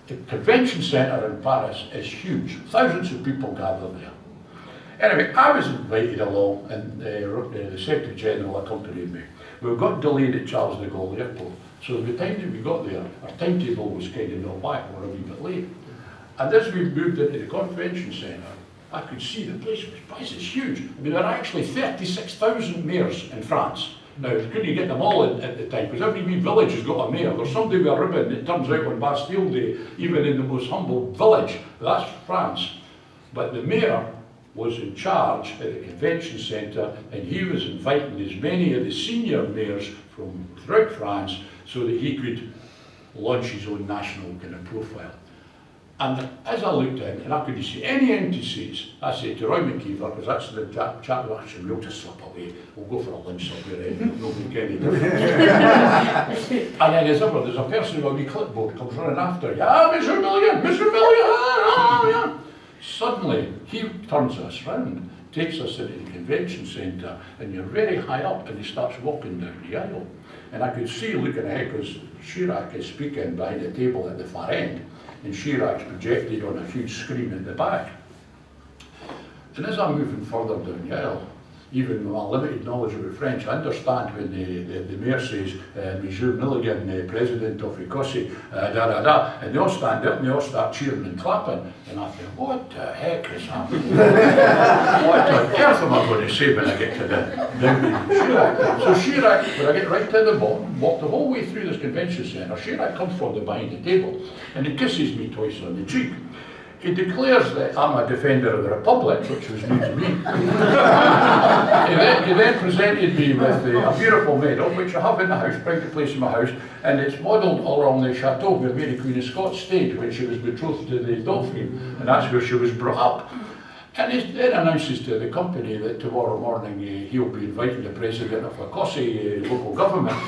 the convention centre in Paris is huge. Thousands of people gather there. Anyway, I was invited along, and the Secretary General accompanied me. We got delayed at Charles de Gaulle Airport, so by the time that we got there, our timetable was kind of not back, we were a wee bit late. And as we moved into the convention centre, I could see the place was huge. I mean, there are actually 36,000 mayors in France. Now, couldn't you get them all in at the time? Because every wee village has got a mayor. There's somebody with a ribbon, it turns out on Bastille Day, even in the most humble village. That's France. But the mayor was in charge at the convention centre, and he was inviting as many of the senior mayors from throughout France so that he could launch his own national kind of profile. And as I looked in, and I couldn't see any empty seats, I said to Roy McKeever, because that's the chap who actually, we'll just slip away, we'll go for a lunch somewhere, nobody get any difference. And then there's a person with a wee clipboard comes running after you, Mr. Milligan, Mr. Milligan, yeah. Suddenly, he turns us round, takes us into the convention centre, and you're very high up, and he starts walking down the aisle. And I could see looking ahead, because Chirac is speaking behind the table at the far end, and Chirac's projected on a huge screen at the back. And as I'm moving further down the aisle, even with my limited knowledge of French, I understand when the mayor says, Monsieur Milligan, President of Ecosse, and they all stand up and they all start cheering and clapping. And I think, what the heck is happening? What on earth am I going to say when I get to the Chirac? So Chirac, when I get right to the bottom, walk the whole way through this convention centre, Chirac comes from behind the table and he kisses me twice on the cheek. He declares that I'm a defender of the Republic, which was new to me. He then presented me with a beautiful medal, which I have in the house, proud to place in my house, and it's modelled all around the chateau where Mary Queen of Scots stayed when she was betrothed to the Dauphin, and that's where she was brought up. And he then announces to the company that tomorrow morning he'll be inviting the president of Ecosse local government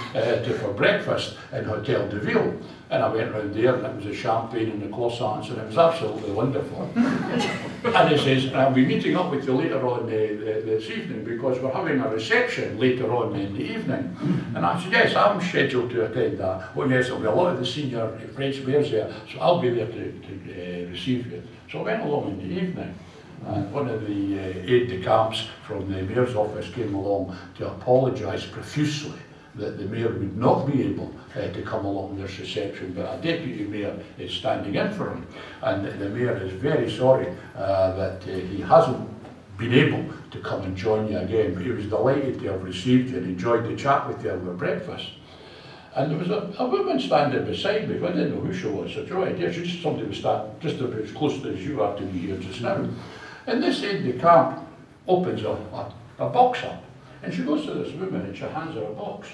for breakfast in Hotel de Ville. And I went round there, and it was a champagne and the croissants, and it was absolutely wonderful. And he says, I'll be meeting up with you later on this evening because we're having a reception later on in the evening. And I said, yes, I'm scheduled to attend that. Oh yes, there'll be a lot of the senior French mayors there, so I'll be there to receive you. So I went along in the evening. And one of the aide-de-camps from the mayor's office came along to apologise profusely that the mayor would not be able to come along this reception, but a deputy mayor is standing in for him, and the mayor is very sorry that he hasn't been able to come and join you again, but he was delighted to have received you and enjoyed the chat with you over breakfast. And there was a woman standing beside me. I didn't know who she was. I had no idea. She just somebody was standing just about as close as you are to me here just now. And this aide de camp opens a box up, and she goes to this woman and she hands her a box.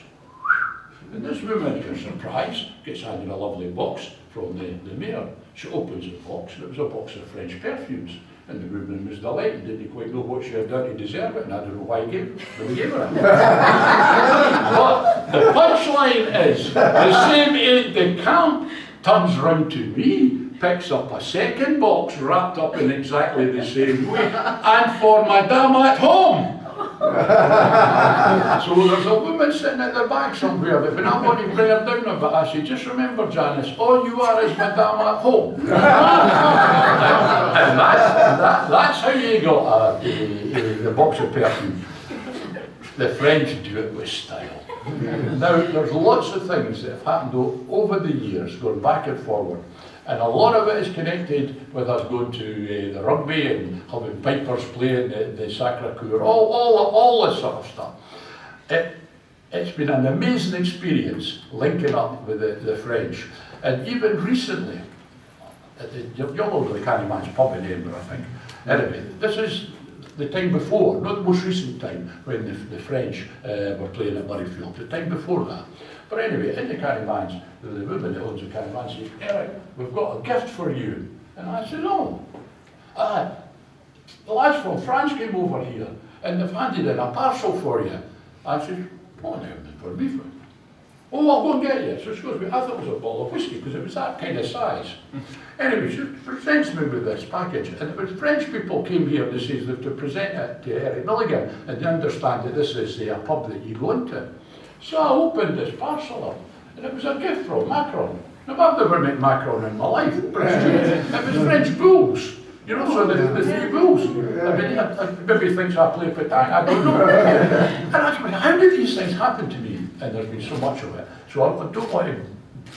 And this woman, to her surprise, gets handed a lovely box from the mayor. She opens the box, and it was a box of French perfumes. And the woman was delighted, didn't quite know what she had done to deserve it, and I don't know why he gave it. But the punchline is, the same aide de camp turns round to me, picks up a second box wrapped up in exactly the same way, and for Madame at home. So there's a woman sitting at the back somewhere, but when I want to bring her down a bit, I say, just remember, Janice, all you are is Madame at home. And that's how you got the box of perfume. The French do it with style. Now, there's lots of things that have happened over the years, going back and forward. And a lot of it is connected with us going to the rugby and having pipers playing the Sacre-Cœur, all this sort of stuff. It's been an amazing experience linking up with the French. And even recently, you'll know the Candyman's pub in Edinburgh, I think. Anyway, this is the time before, not the most recent time, when the French were playing at Murrayfield, the time before that. But anyway, in the Candyman's, the woman that owns the Candyman says, Eric, we've got a gift for you. And I said, oh, the lads from France came over here, and they've handed in a parcel for you. I said, oh, no, for me. Oh, I'll go and get you. So she goes, I thought it was a bottle of whiskey, because it was that kind of size. Anyway, she presents me with this package, and when French people came here, they says that to present it to Eric Milligan, and they understand that this is a pub that you go into. So I opened this parcel up, and it was a gift from Macron. Now, I've never met Macron in my life. It was French bulls, you know, so the three bulls. I mean, maybe he thinks I play petanque, I don't know. And I was like, how did these things happen to me? And there's been so much of it. So I don't want to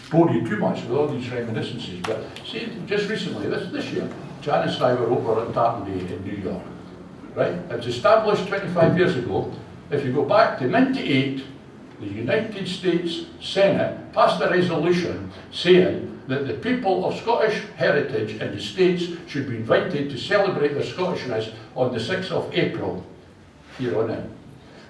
bore you too much with all these reminiscences, but see, just recently, this year, Janice and I were over at Tartanday in New York, right? It was established 25 years ago. If you go back to '98, the United States Senate passed a resolution saying that the people of Scottish heritage in the States should be invited to celebrate their Scottishness on the 6th of April, here on in.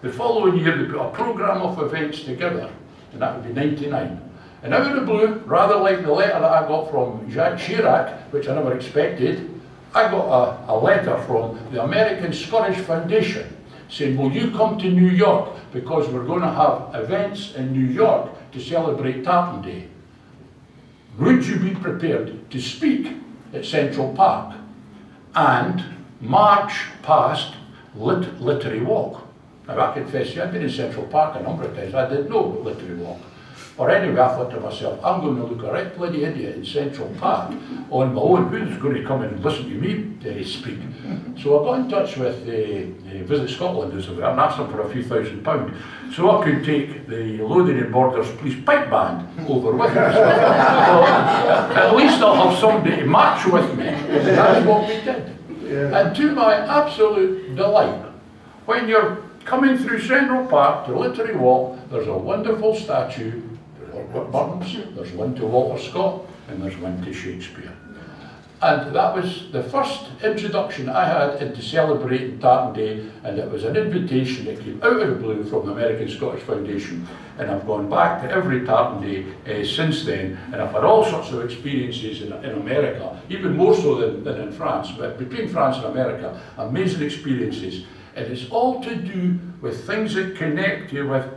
The following year, they put a programme of events together, and that would be '99. And out of the blue, rather like the letter that I got from Jacques Chirac, which I never expected, I got a letter from the American Scottish Foundation saying, will you come to New York, because we're going to have events in New York to celebrate Tartan Day. Would you be prepared to speak at Central Park and march past Literary Walk? Now, I confess you, I've been in Central Park a number of times. I didn't know about Literary Walk. Or anyway, I thought to myself, I'm going to look a right bloody idiot in Central Park on my own. Who's going to come and listen to me speak? So I got in touch with Visit Scotland, as it were, and asked them for a few £1,000, so I could take the Lothian Borders Police Pipe Band over with me. So at least I'll have somebody to march with me. And that's what we did. Yeah. And to my absolute delight, when you're coming through Central Park to Literary Walk, there's a wonderful statue of Burns, there's one to Walter Scott, and there's one to Shakespeare. And that was the first introduction I had into celebrating Tartan Day, and it was an invitation that came out of the blue from the American Scottish Foundation. And I've gone back to every Tartan Day since then, and I've had all sorts of experiences in America, even more so than in France, but between France and America, amazing experiences. And it's all to do with things that connect you with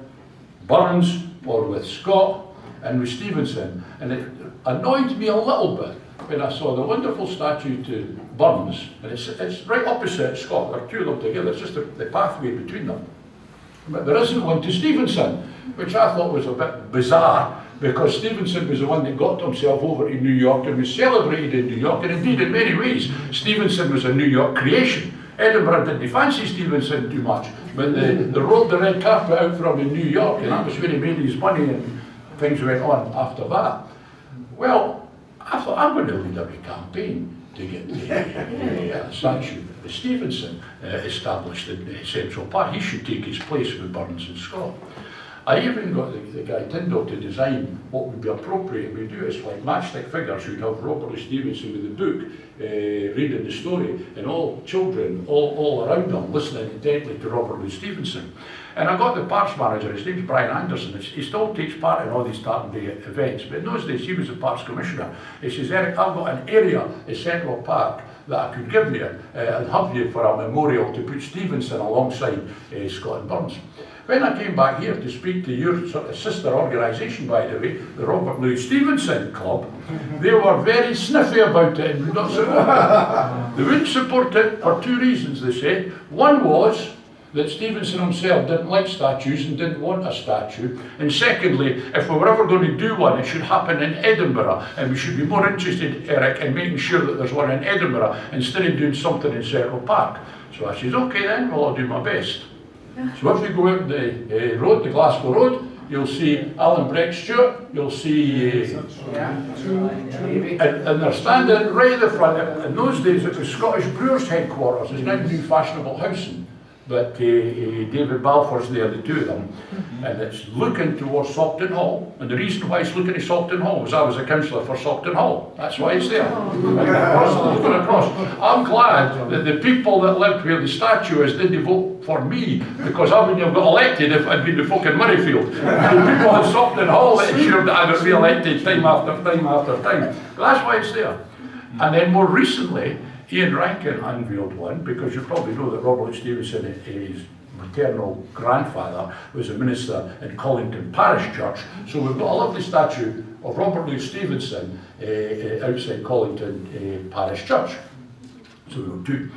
Burns or with Scott and with Stevenson. And it annoyed me a little bit when I saw the wonderful statue to Burns, and it's right opposite Scott. There are two of them together, it's just the pathway between them. But there isn't one to Stevenson, which I thought was a bit bizarre, because Stevenson was the one that got himself over to New York and was celebrated in New York, and indeed in many ways Stevenson was a New York creation. Edinburgh didn't fancy Stevenson too much, but they rolled the red carpet out for him in New York, and that was where he made his money, and things went on after that. Well, I thought, I'm going to lead a campaign to get the statue of Stevenson established in Central Park. He should take his place with Burns and Scott. I even got the guy Tyndall to design what would be appropriate. We do it's like matchstick figures. You'd have Robert Louis Stevenson with a book, reading the story, and all children all around them listening intently to Robert Louis Stevenson. And I got the parks manager, his name's Brian Anderson. He still takes part in all these Tartan Day events, but in those days he was the parks commissioner. He says, Eric, I've got an area in Central Park that I could give you and have you for a memorial to put Stevenson alongside Scott and Burns. When I came back here to speak to your sort of sister organisation, by the way, the Robert Louis Stevenson Club, they were very sniffy about it and would not support it. They wouldn't support it for two reasons, they say. One was that Stevenson himself didn't like statues and didn't want a statue. And secondly, if we were ever going to do one, it should happen in Edinburgh, and we should be more interested, Eric, in making sure that there's one in Edinburgh instead of doing something in Central Park. So I said, okay then, well, I'll do my best. So if you go out the road, the Glasgow Road, you'll see Alan Breck Stewart, you'll see, and they're standing right at the front. In those days it was Scottish Brewers headquarters, it's now new fashionable housing. But David Balfour's there, the two of them, and it's looking towards Salton Hall. And the reason why it's looking at Salton Hall was I was a councillor for Salton Hall. That's why it's there. Looking across. I'm glad that the people that lived where the statue is didn't vote for me, because I wouldn't have got elected if I'd been the folk in Murrayfield. The people in Salton Hall that ensured that I got re-elected time after time after time. But that's why it's there. And then more recently, Ian Rankin unveiled one, because you probably know that Robert Stevenson, his maternal grandfather, was a minister in Collington Parish Church. So we've got a lovely statue of Robert Louis Stevenson outside Collington Parish Church. So we've got two.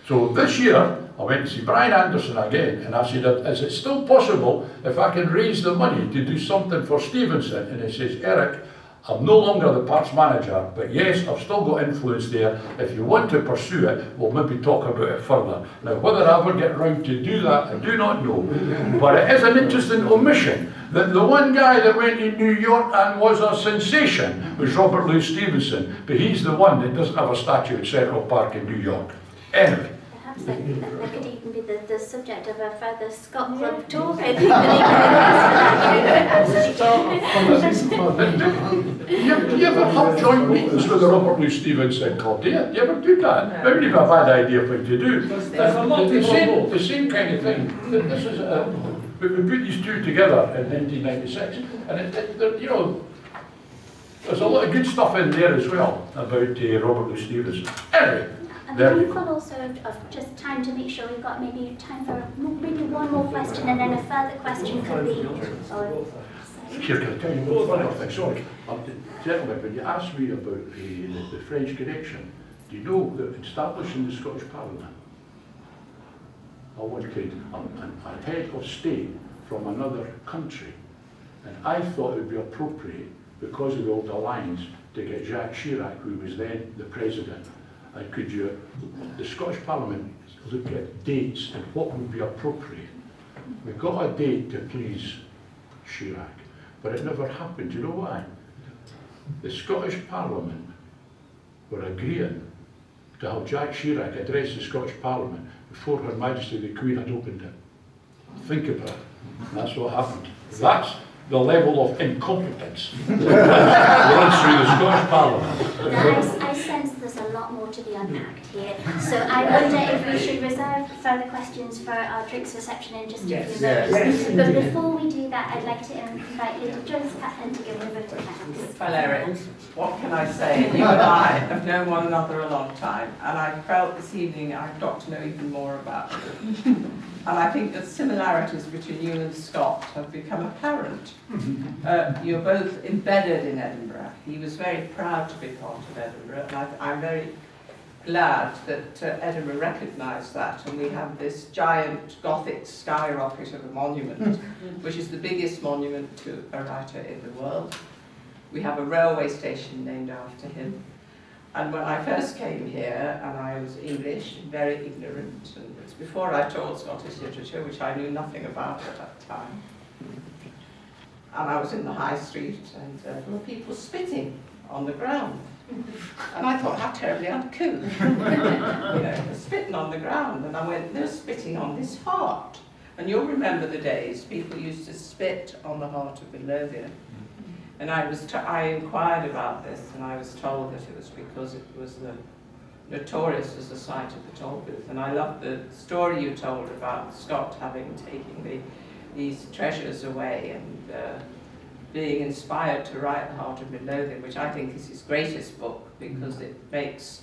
So this year, I went to see Brian Anderson again, and I said, is it still possible if I can raise the money to do something for Stevenson? And he says, Eric, I'm no longer the parks manager, but yes, I've still got influence there. If you want to pursue it, we'll maybe talk about it further. Now, whether I ever get round to do that, I do not know. But it is an interesting omission that the one guy that went to New York and was a sensation was Robert Louis Stevenson, but he's the one that doesn't have a statue at Central Park in New York. Anyway. Perhaps that could even be the subject of a further Scott Club talk. Do you ever have joint meetings with the Robert Louis Stevenson Club? Do you ever do that? Maybe you've a bad idea for you to do. The same kind of thing. This is we put these two together in 1996, and you know, there's a lot of good stuff in there as well about Robert Louis Stevenson. Anyway. And mindful also of just time to make sure we've got maybe time for maybe one more question, and then a further question could be. Here, can I tell you one other thing? Sorry, gentlemen, when you asked me about the French connection, do you know that establishing the Scottish Parliament, I wanted a head of state from another country, and I thought it would be appropriate, because of the old alliance, to get Jacques Chirac, who was then the president. And could you, the Scottish Parliament, look at dates and what would be appropriate? We got a date to please Chirac, but it never happened. Do you know why? The Scottish Parliament were agreeing to have Jacques Chirac address the Scottish Parliament before Her Majesty the Queen had opened it. Think about it. That's what happened. That's the level of incompetence that runs through the Scottish Parliament. Now, I sense there's a lot more to be unpacked here, so I wonder if we should reserve further questions for our drinks reception in just a few moments. Yes, but before we do that, I'd like to invite Lady Joyce Catlin to give a vote of thanks. Well, Eric, what can I say? You and I have known one another a long time, and I felt this evening I've got to know even more about you. And I think that similarities between you and Scott have become apparent. You're both embedded in Edinburgh. He was very proud to be part of Edinburgh, and I'm very glad that Edinburgh recognised that, and we have this giant Gothic skyrocket of a monument, which is the biggest monument to a writer in the world. We have a railway station named after him. And when I first came here, and I was English, very ignorant, and it's before I taught Scottish literature, which I knew nothing about at that time. And I was in the High Street, and there were people spitting on the ground. And I thought, how terribly uncouth. They're spitting on the ground. And I went, they're spitting on this heart. And you'll remember the days people used to spit on the heart of Midlothian. And I inquired about this, and I was told that it was because it was notorious as the site of the toll booth. And I loved the story you told about Scott having taken these treasures away and being inspired to write The Heart of Midlothian, which I think is his greatest book because it makes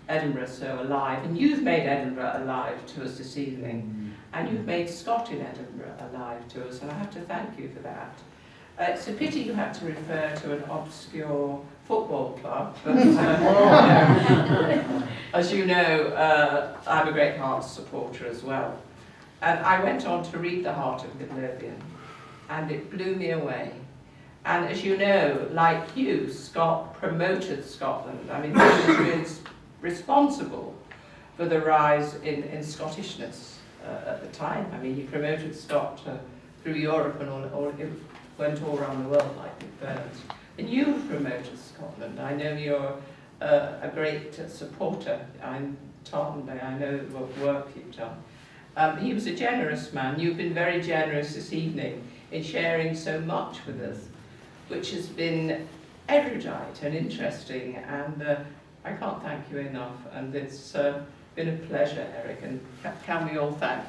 Edinburgh so alive. And you've made Edinburgh alive to us this evening, and you've made Scott in Edinburgh alive to us, and I have to thank you for that. It's a pity you had to refer to an obscure football club, but as you know, I'm a great Hearts supporter as well. And I went on to read The Heart of Midlothian, and it blew me away. And as you know, like you, Scott promoted Scotland. I mean, he was responsible for the rise in Scottishness at the time. I mean, he promoted Scott through Europe and all it went all around the world like it burns. And you promoted Scotland. I know you're a great supporter. I'm Tom, I know what work you've done. He was a generous man. You've been very generous this evening in sharing so much with us, which has been erudite and interesting, and I can't thank you enough. And it's been a pleasure, Eric, and can we all thank?